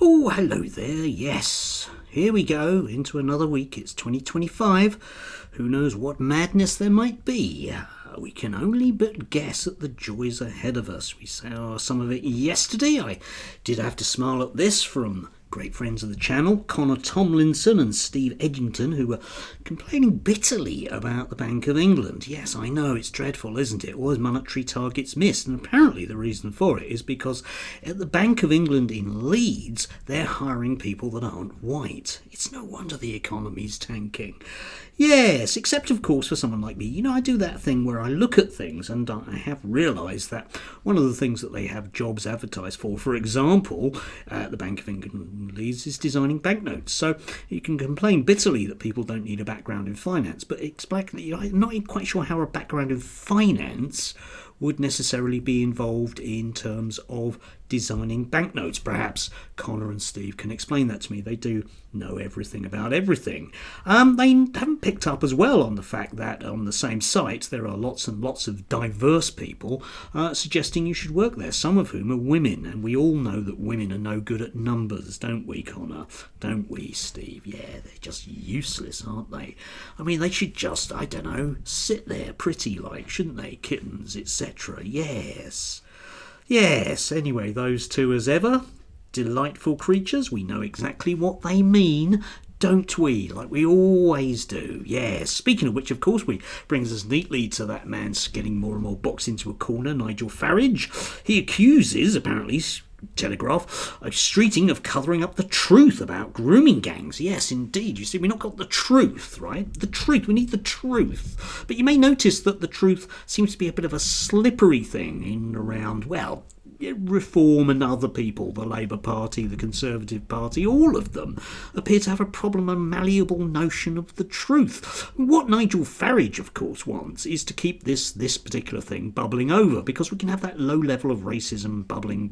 Oh, hello there. Yes, here we go into another week. It's 2025. Who knows what madness there might be? We can only but guess at the joys ahead of us. We saw some of it yesterday. I did have to smile at this from great friends of the channel, Connor Tomlinson and Steve Edgington, who were complaining bitterly about the Bank of England. Yes, I know, it's dreadful, isn't it? All those monetary targets missed, and apparently the reason for it is because at the Bank of England in Leeds, they're hiring people that aren't white. It's no wonder the economy's tanking. Yes, except of course for someone like me. You know, I do that thing where I look at things and I have realised that one of the things that they have jobs advertised for example, at the Bank of England Leeds, is designing banknotes. So you can complain bitterly that people don't need a background in finance, but I'm not quite sure how a background in finance would necessarily be involved in terms of designing banknotes. Perhaps Connor and Steve can explain that to me. They do know everything about everything. They haven't picked up as well on the fact that on the same site there are lots and lots of diverse people suggesting you should work there, some of whom are women, and we all know that women are no good at numbers, don't we, Connor? Don't we, Steve? Yeah, they're just useless, aren't they? I mean, they should just, I don't know, sit there pretty like, shouldn't they? Kittens, etc. Yes, anyway, those two as ever, delightful creatures. We know exactly what they mean, don't we? Like we always do. Yes. Speaking of which, of course, brings us neatly to that man getting more and more boxed into a corner, Nigel Farage. He accuses, apparently, Telegraph, a streeting of colouring up the truth about grooming gangs. Yes, indeed. You see, we've not got the truth, right? The truth. We need the truth. But you may notice that the truth seems to be a bit of a slippery thing in and around, well, Reform and other people, the Labour Party, the Conservative Party, all of them appear to have a problem, a malleable notion of the truth. What Nigel Farage, of course, wants is to keep this particular thing bubbling over, because we can have that low level of racism bubbling,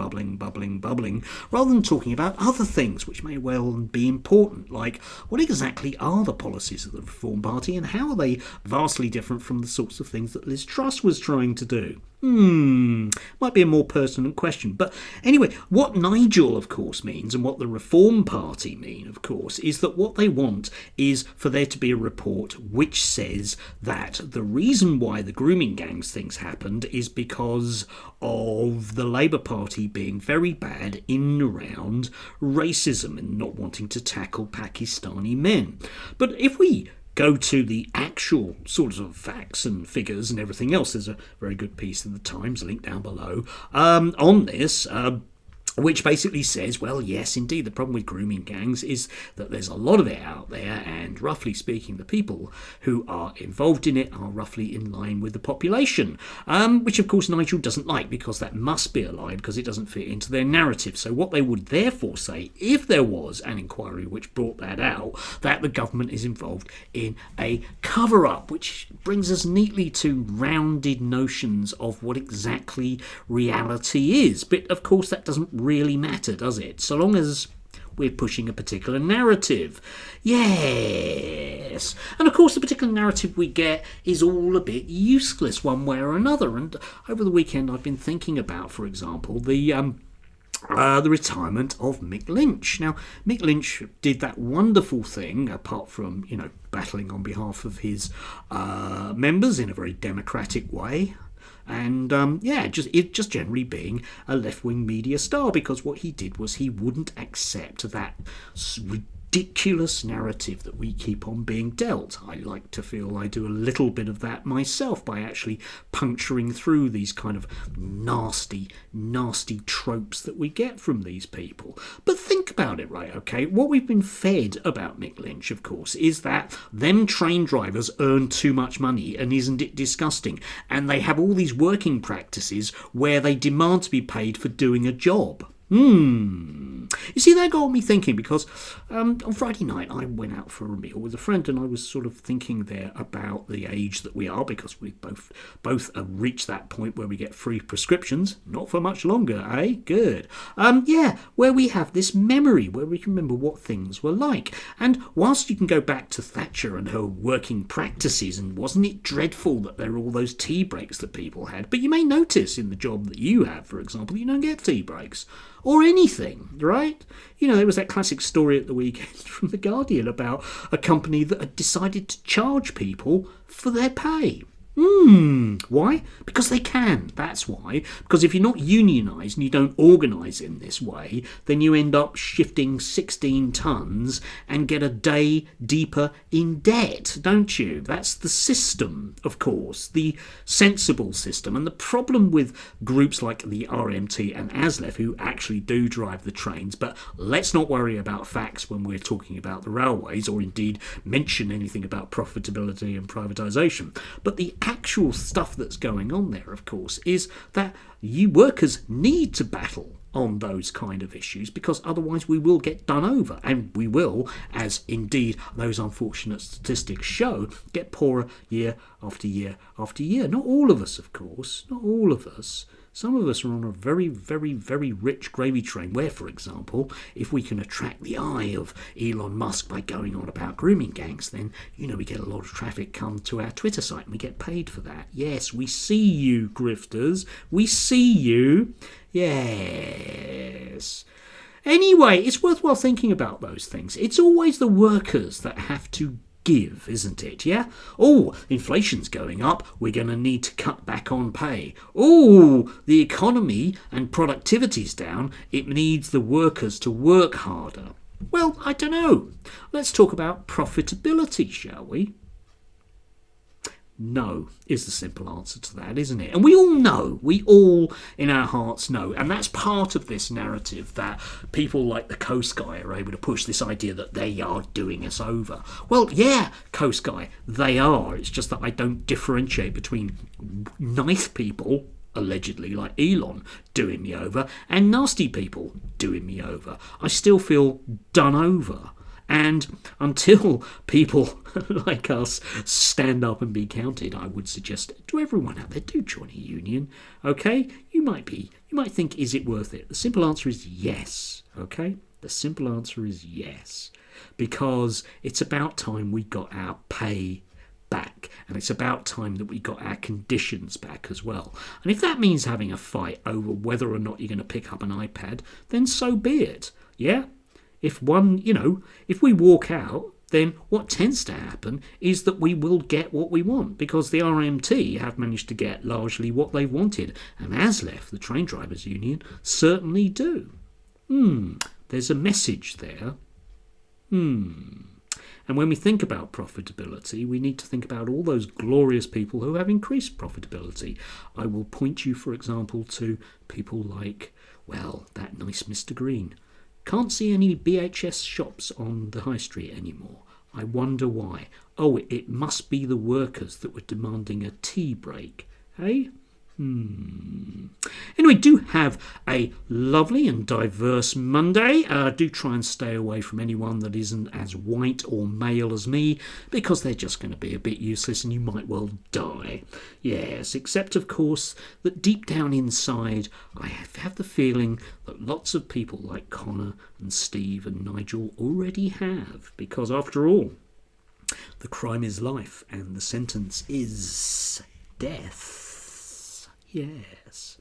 rather than talking about other things which may well be important, like what exactly are the policies of the Reform Party and how are they vastly different from the sorts of things that Liz Truss was trying to do. Might be a more pertinent question. But anyway, what Nigel, of course, means, and what the Reform Party mean, of course, is that what they want is for there to be a report which says that the reason why the grooming gangs things happened is because of the Labour Party being very bad in and around racism and not wanting to tackle Pakistani men. But if we go to the actual sorts of facts and figures and everything else, there's a very good piece in the Times, linked down below, on this, which basically says, well, yes, indeed, the problem with grooming gangs is that there's a lot of it out there, and roughly speaking, the people who are involved in it are roughly in line with the population, which, of course, Nigel doesn't like, because that must be a lie, because it doesn't fit into their narrative. So what they would therefore say, if there was an inquiry which brought that out, that the government is involved in a cover-up, which brings us neatly to rounded notions of what exactly reality is. But, of course, that doesn't really matter, does it? So long as we're pushing a particular narrative. Yes. And of course the particular narrative we get is all a bit useless one way or another. And over the weekend I've been thinking about, for example, the retirement of Mick Lynch. Now, Mick Lynch did that wonderful thing, apart from, battling on behalf of his members in a very democratic way. And just generally being a left-wing media star, because what he did was he wouldn't accept that ridiculous narrative that we keep on being dealt. I like to feel I do a little bit of that myself by actually puncturing through these kind of nasty tropes that we get from these people. But think about it, right, okay? What we've been fed about Mick Lynch, of course, is that them train drivers earn too much money, and isn't it disgusting? And they have all these working practices where they demand to be paid for doing a job. You see, that got me thinking, because on Friday night I went out for a meal with a friend, and I was sort of thinking there about the age that we are, because we both have reached that point where we get free prescriptions, not for much longer, eh? Good. Where we have this memory, where we can remember what things were like. And whilst you can go back to Thatcher and her working practices, and wasn't it dreadful that there were all those tea breaks that people had, but you may notice in the job that you have, for example, you don't get tea breaks. or anything, right? You know, there was that classic story at the weekend from The Guardian about a company that had decided to charge people for their pay. Why? Because they can. That's why. Because if you're not unionised and you don't organise in this way, then you end up shifting 16 tonnes and get a day deeper in debt, don't you? That's the system, of course, the sensible system. And the problem with groups like the RMT and ASLEF, who actually do drive the trains, but let's not worry about facts when we're talking about the railways, or indeed mention anything about profitability and privatisation. But the actual stuff that's going on there, of course, is that you workers need to battle on those kind of issues, because otherwise we will get done over, and we will, as indeed those unfortunate statistics show, get poorer year after year after year. Not all of us, of course, not all of us. Some of us are on a very, very, very rich gravy train where, for example, if we can attract the eye of Elon Musk by going on about grooming gangs, then, you know, we get a lot of traffic come to our Twitter site and we get paid for that. Yes, we see you, grifters. We see you. Yes. Anyway, it's worthwhile thinking about those things. It's always the workers that have to give, isn't it? Yeah? Oh, inflation's going up. We're going to need to cut back on pay. Oh, the economy and productivity's down. It needs the workers to work harder. Well, I don't know. Let's talk about profitability, shall we? No is the simple answer to that, isn't it? And we all know, we all in our hearts know, and that's part of this narrative that people like the Coast Guy are able to push, this idea that they are doing us over. Well, yeah, Coast Guy, they are. It's just that I don't differentiate between nice people, allegedly, like Elon, doing me over, and nasty people doing me over. I still feel done over. And until people like us stand up and be counted, I would suggest to everyone out there, do join a union, okay? You might think, is it worth it? The simple answer is yes, okay? The simple answer is yes. Because it's about time we got our pay back, and it's about time that we got our conditions back as well. And if that means having a fight over whether or not you're going to pick up an iPad, then so be it, yeah? If we walk out, then what tends to happen is that we will get what we want, because the RMT have managed to get largely what they wanted, and ASLEF, the train drivers union, certainly do. There's a message there. And when we think about profitability, we need to think about all those glorious people who have increased profitability. I will point you, for example, to people like, well, that nice Mr. Green. Can't see any BHS shops on the high street anymore. I wonder why. Oh, it must be the workers that were demanding a tea break. Hey? Anyway, do have a lovely and diverse Monday. Do try and stay away from anyone that isn't as white or male as me, because they're just going to be a bit useless and you might well die. Yes, except of course that deep down inside I have the feeling that lots of people like Connor and Steve and Nigel already have, because after all, the crime is life and the sentence is death. Yes.